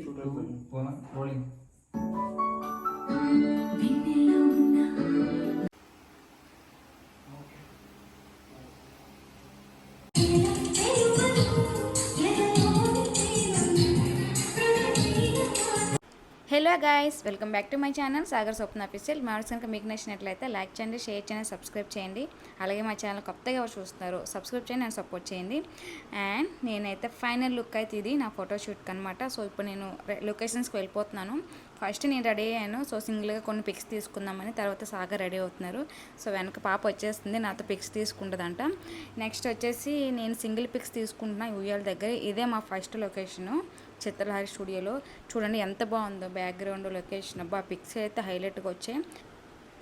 Rolling. Hello guys, welcome back to my channel Sagar Swapna official. మా కనుక మీకు నచ్చినట్లయితే లైక్ చేయండి, షేర్ చేయండి, సబ్స్క్రైబ్ చేయండి. అలాగే మా ఛానల్ కొత్తగా ఎవరు చూస్తున్నారు సబ్స్క్రైబ్ చేయండి అండ్ సపోర్ట్ చేయండి. అండ్ నేనైతే ఫైనల్ లుక్ అయితే ఇది నా ఫోటోషూట్కి అనమాట. సో ఇప్పుడు నేను లొకేషన్స్కి వెళ్ళిపోతున్నాను. ఫస్ట్ నేను రెడీ అయ్యాను. సో సింగిల్గా కొన్ని పిక్స్ తీసుకుందామని. తర్వాత సాగర్ రెడీ అవుతున్నారు. సో వెనక పాప వచ్చేస్తుంది, నాతో పిక్స్ తీసుకుంటుందంట. నెక్స్ట్ వచ్చేసి నేను సింగిల్ పిక్స్ తీసుకుంటున్నా ఉయ్యాల దగ్గర. ఇదే మా ఫస్ట్ లొకేషను, చిత్రలహరి స్టూడియోలో. చూడండి ఎంత బాగుందో బ్యాక్గ్రౌండ్ లొకేషన్. అబ్బా పిక్స్ అయితే హైలైట్గా వచ్చాయి.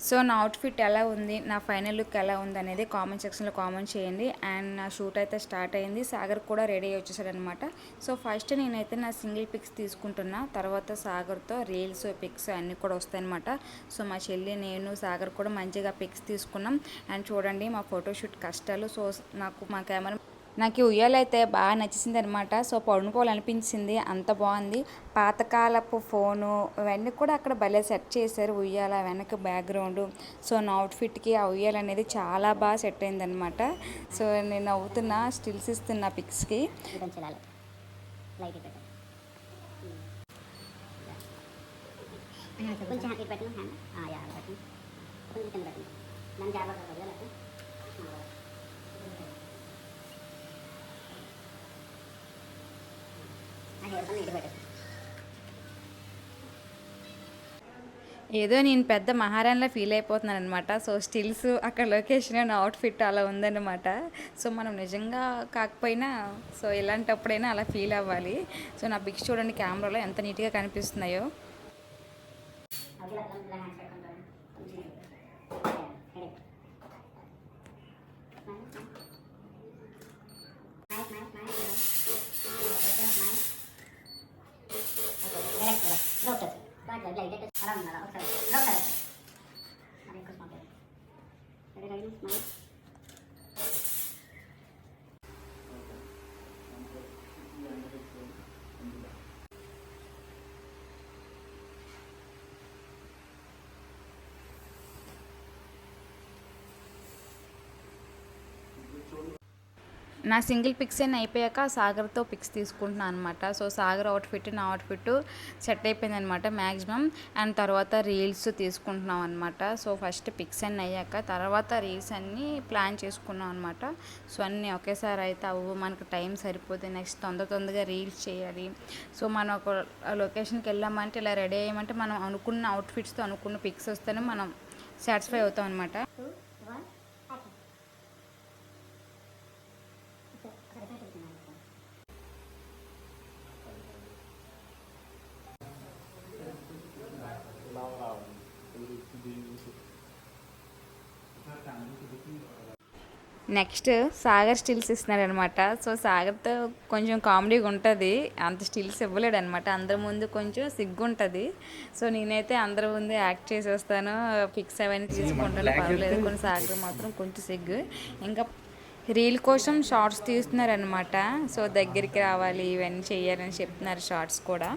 సో నా అవుట్ఫిట్ ఎలా ఉంది, నా ఫైనల్ లుక్ ఎలా ఉంది అనేది కామెంట్ సెక్షన్లో కామెంట్ చేయండి. అండ్ నా షూట్ అయితే స్టార్ట్ అయింది. సాగర్ కూడా రెడీ అయ్యి వచ్చేసాడనమాట. సో ఫస్ట్ నేనైతే నా సింగిల్ పిక్స్ తీసుకుంటున్నా. తర్వాత సాగర్తో రీల్స్ పిక్స్ అన్నీ కూడా వస్తాయన్నమాట. సో మా చెల్లి, నేను, సాగర్ కూడా మంచిగా పిక్స్ తీసుకున్నాం. అండ్ చూడండి మా ఫోటోషూట్ కష్టాలు. సో మా కెమెరా నాకు ఉయ్యాల అయితే బాగా నచ్చేసింది అనమాట. సో పడుకోవాలనిపించింది, అంత బాగుంది. పాతకాలపు ఫోను ఇవన్నీ కూడా అక్కడ భలే సెట్ చేశారు. ఉయ్యాల వెనక బ్యాక్గ్రౌండ్. సో నా అవుట్ఫిట్కి ఆ ఉయ్యాల అనేది చాలా బాగా సెట్ అయింది అనమాట. సో నేను నవ్వుతున్నా, స్టిల్స్ ఇస్తున్నా పిక్స్కి. ఏదో నేను పెద్ద మహారాణిలా ఫీల్ అయిపోతున్నాను అనమాట. సో స్టిల్స్, అక్కడ లొకేషన్, నా అవుట్ఫిట్ అలా ఉందన్నమాట. సో మనం నిజంగా కాకపోయినా సో ఇలాంటప్పుడైనా అలా ఫీల్ అవ్వాలి. సో నా పిక్స్ చూడండి కెమెరాలో ఎంత నీట్గా కనిపిస్తున్నాయో. నా సింగిల్ పిక్స్ అయినా అయిపోయాక సాగర్తో పిక్స్ తీసుకుంటున్నాను అనమాట. సో సాగర్ అవుట్ఫిట్, నా అవుట్ఫిట్ సెట్ అయిపోయింది అనమాట మ్యాక్సిమం. అండ్ తర్వాత రీల్స్ తీసుకుంటున్నాం అనమాట. సో ఫస్ట్ పిక్స్ అన్నీ అయ్యాక తర్వాత రీల్స్ అన్నీ ప్లాన్ చేసుకున్నాం అనమాట. సో అన్నీ ఒకేసారి అయితే అవ్వు, మనకు టైం సరిపోతే నెక్స్ట్ తొందరగా రీల్స్ చేయాలి. సో మనం ఒక లొకేషన్కి వెళ్ళామంటే, ఇలా రెడీ అయ్యామంటే మనం అనుకున్న అవుట్ఫిట్స్తో అనుకున్న పిక్స్ వస్తేనే మనం సాటిస్ఫై అవుతాం అనమాట. నెక్స్ట్ సాగర్ స్టిల్స్ ఇస్తున్నాడు అనమాట. సో సాగర్తో కొంచెం కామెడీగా ఉంటుంది. అంత స్టిల్స్ ఇవ్వలేడు అనమాట. అందరి ముందు కొంచెం సిగ్గు ఉంటుంది. సో నేనైతే అందరి ముందు యాక్ట్ చేసేస్తాను, పిక్స్ అవన్నీ తీసుకుంటాను, పర్వాలేదు. కొన్ని సాగర్ మాత్రం కొంచెం సిగ్గు. ఇంకా రీల్ కోసం షార్ట్స్ తీస్తున్నారనమాట. సో దగ్గరికి రావాలి, ఇవన్నీ చెయ్యాలని చెప్తున్నారు షార్ట్స్ కూడా.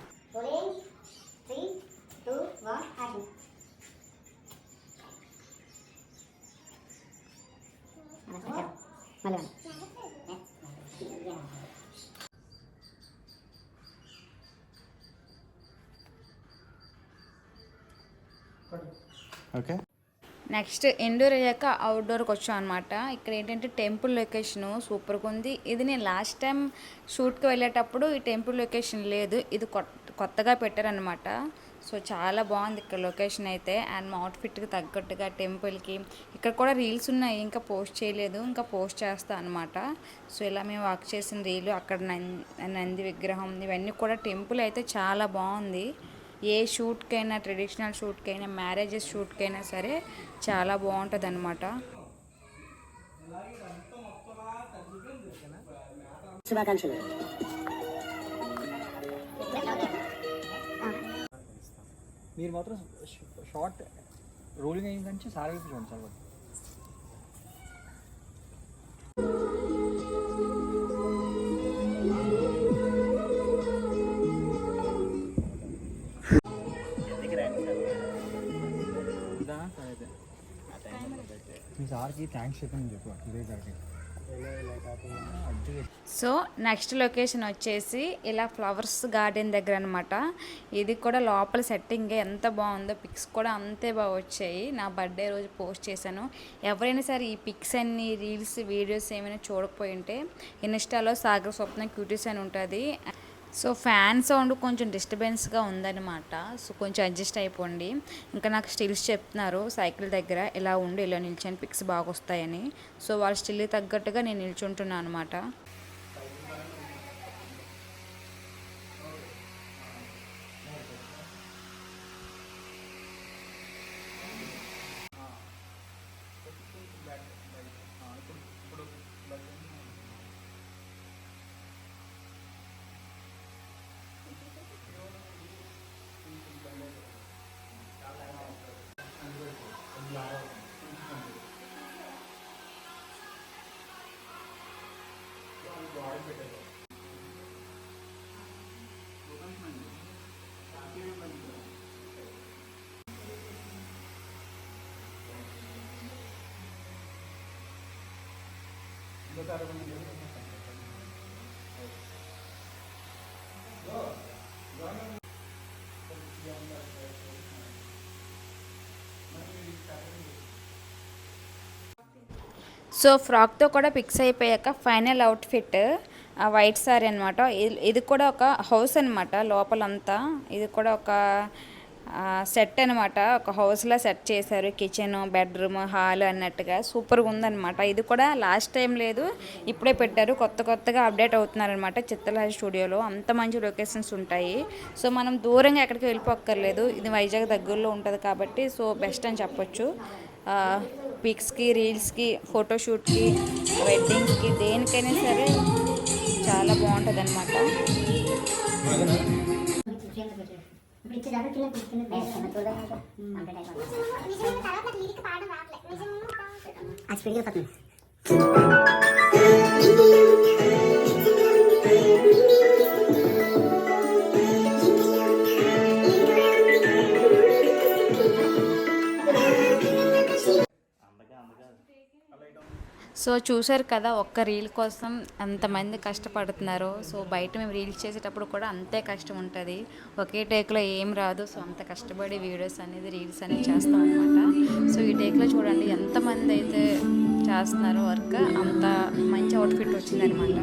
ఓకే, నెక్స్ట్ ఇండోర్ అయ్యాక అవుట్డోర్కి వచ్చాం అనమాట. ఇక్కడ ఏంటంటే టెంపుల్ లొకేషను సూపర్గా ఉంది. ఇది నేను లాస్ట్ టైం షూట్కి వెళ్ళేటప్పుడు ఈ టెంపుల్ లొకేషన్ లేదు, ఇది కొత్తగా పెట్టారనమాట. సో చాలా బాగుంది ఇక్కడ లొకేషన్ అయితే. అండ్ మా అవుట్ఫిట్కి తగ్గట్టుగా టెంపుల్కి ఇక్కడ కూడా రీల్స్ ఉన్నాయి, ఇంకా పోస్ట్ చేయలేదు, ఇంకా పోస్ట్ చేస్తాను అనమాట. సో ఇలా మేము వర్క్ చేసిన రీలు, అక్కడ నంది విగ్రహం, ఇవన్నీ కూడా టెంపుల్ అయితే చాలా బాగుంది. ఏ షూట్కైనా, ట్రెడిషనల్ షూట్కైనా, మ్యారేజెస్ షూట్కైనా సరే చాలా బాగుంటుంది అనమాట. మీరు మాత్రం షార్ట్ రోలింగ్ అయిన నుంచి సార్ వైపు చూడండి సార్. మీ సార్కి థ్యాంక్స్ చెప్పని చెప్పు ఇదే గారికి. సో నెక్స్ట్ లొకేషన్ వచ్చేసి ఇలా ఫ్లవర్స్ గార్డెన్ దగ్గర అనమాట. ఇది కూడా లోపల సెట్టింగ్ ఎంత బాగుందో, పిక్స్ కూడా అంతే బాగా వచ్చాయి. నా బర్త్డే రోజు పోస్ట్ చేశాను. ఎవరైనా సరే ఈ పిక్స్ అన్ని రీల్స్ వీడియోస్ ఏమైనా చూడకపోయి ఉంటే ఇన్స్టాలో సాగర్ స్వప్న క్యూటీస్ అని ఉంటుంది. సో ఫ్యాన్ సౌండ్ కొంచెం డిస్టర్బెన్స్గా ఉందన్నమాట. సో కొంచెం అడ్జస్ట్ అయిపోండి. ఇంకా నాకు స్టిల్స్ చెప్తున్నారు సైకిల్ దగ్గర ఇలా ఉండి ఇలా నిల్చొని పిక్స్ బాగా వస్తాయని. సో వాళ్ళ స్టిల్ తగ్గట్టుగా నేను నిల్చుంటున్నాను అనమాట. సో ఫ్రాక్తో కూడా ఫిక్స్ అయిపోయాక ఫైనల్ అవుట్ఫిట్ వైట్ సారీ అనమాట. ఇది కూడా ఒక హౌస్ అనమాట. లోపలంతా ఇది కూడా ఒక సెట్ అనమాట. ఒక హౌస్లో సెట్ చేశారు. కిచెన్, బెడ్రూమ్, హాల్ అన్నట్టుగా సూపర్గా ఉందన్నమాట. ఇది కూడా లాస్ట్ టైం లేదు, ఇప్పుడే పెట్టారు. కొత్తగా అప్డేట్ అవుతున్నారనమాట చిత్రలహరి స్టూడియోలో. అంత మంచి లొకేషన్స్ ఉంటాయి. సో మనం దూరంగా ఎక్కడికి వెళ్ళిపోక్కర్లేదు. ఇది వైజాగ్ దగ్గరలో ఉంటుంది కాబట్టి సో బెస్ట్ అని చెప్పొచ్చు. పిక్స్కి, రీల్స్కి, ఫోటోషూట్కి, వెడ్డింగ్స్కి, దేనికైనా సరే చాలా బాగుంటుంది అనమాట. సో చూసారు కదా, ఒక్క రీల్ కోసం ఎంతమంది కష్టపడుతున్నారో. సో బయట మేము రీల్స్ చేసేటప్పుడు కూడా అంతే కష్టం ఉంటుంది. ఒకే టేక్లో ఏం రాదు. సో అంత కష్టపడి వీడియోస్ అనేది రీల్స్ అనేది చేస్తాం అనమాట. సో ఈ టేక్లో చూడండి ఎంతమంది అయితే చేస్తున్నారో వర్క్. అంత మంచి అవుట్ఫిట్ వచ్చిందనమాట.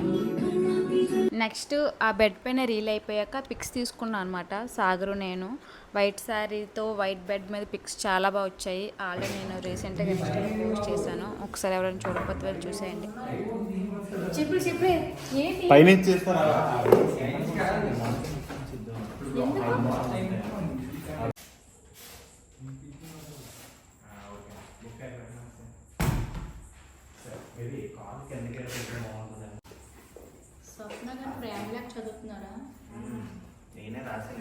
నెక్స్ట్ ఆ బెడ్ పైన రీల్ అయిపోయాక పిక్స్ తీసుకున్నాను అనమాట. సాగరు నేను వైట్ శారీతో వైట్ బెడ్ మీద పిక్స్ చాలా బాగా వచ్చాయి. ఆల్రెడీ నేను రీసెంట్గా ఇన్స్టాలో పోస్ట్ చేశాను. ఒకసారి ఎవరైనా చూడకపోతే వెళ్ళి చూసేయండి. స్వప్న గారు ప్రేమలాగా చదువుతున్నారా? నేనే రాసాను.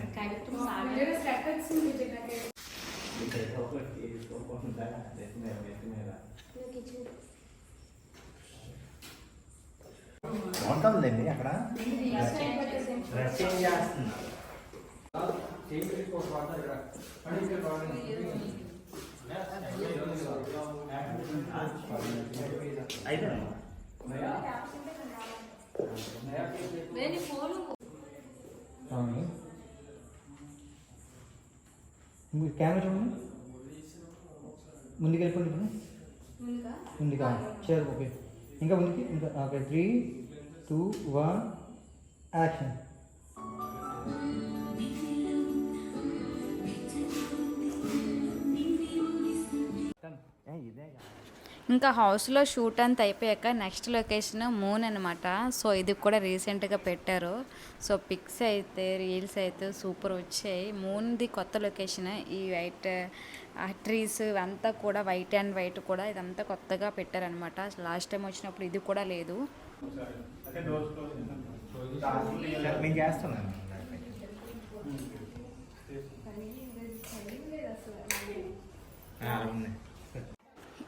బాగుంటుందండి అక్కడ డ్రెస్ ఏం చేస్తుంది. అయిపోయింది. కెమెరా చూడండి, ముందుకు వెళ్ళిపోండి. ముందుగా చేరు. ఓకే, ఇంకా ముందుకి. ఇంకా ఓకే, 3, 2, 1 యాక్షన్. ఇంకా హౌస్లో షూట్ అంతా అయిపోయాక నెక్స్ట్ లొకేషన్ మూన్ అనమాట. సో ఇది కూడా రీసెంట్గా పెట్టారు. సో పిక్స్ అయితే రీల్స్ అయితే సూపర్ వచ్చాయి. మూన్ది కొత్త లొకేషన్. ఈ వైట్ ట్రీస్ ఇవంతా కూడా వైట్ అండ్ వైట్ కూడా ఇదంతా కొత్తగా పెట్టారనమాట. లాస్ట్ టైం వచ్చినప్పుడు ఇది కూడా లేదు. నేను చేస్తున్నాను.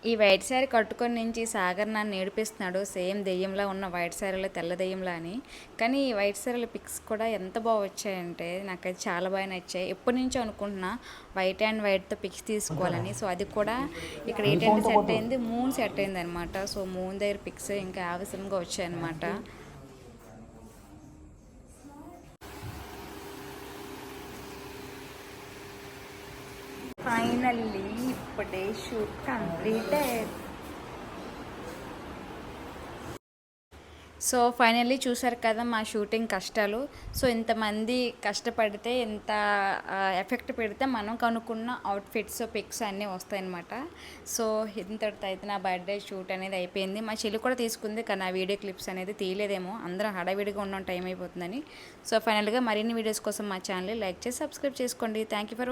ఈ వైట్ శారీ కట్టుకొని నుంచి సాగర్ నన్ను ఏడిపిస్తున్నాడు, సేమ్ దెయ్యంలా ఉన్న వైట్ శారీలో తెల్ల దెయ్యంలా అని. కానీ ఈ వైట్ శారీలో పిక్స్ కూడా ఎంత బాగా వచ్చాయంటే నాకైతే చాలా బాగా నచ్చాయి. ఎప్పటి నుంచో అనుకుంటున్నా వైట్ అండ్ వైట్తో పిక్స్ తీసుకోవాలని. సో అది కూడా ఇక్కడ ఏంటంటే సెట్ అయింది, మూన్ సెట్ అయింది అనమాట. సో మూన్ దగ్గర పిక్స్ ఇంకా ఆవశ్యంగా వచ్చాయన్నమాట. ఫైనల్లీ ఇప్పుడే షూట్ కంప్లీటెడ్. సో ఫైనల్లీ చూసారు కదా మా షూటింగ్ కష్టాలు. సో ఇంతమంది కష్టపడితే ఎంత ఎఫెక్ట్ పెడితే మనం కనుక్కున్న అవుట్ఫిట్స్ పిక్స్ అన్నీ వస్తాయన్నమాట. సో ఇంతటితో అయితే నా బర్త్డే షూట్ అనేది అయిపోయింది. మా చెల్లి కూడా తీసుకుంది కానీ ఆ వీడియో క్లిప్స్ అనేది తీయలేదేమో, అందరం హడావిడిగా ఉన్న టైం అయిపోతుందని. సో ఫైనల్గా మరిన్ని వీడియోస్ కోసం మా ఛానల్ లైక్ చేసి సబ్స్క్రైబ్ చేసుకోండి. Thank you for watching.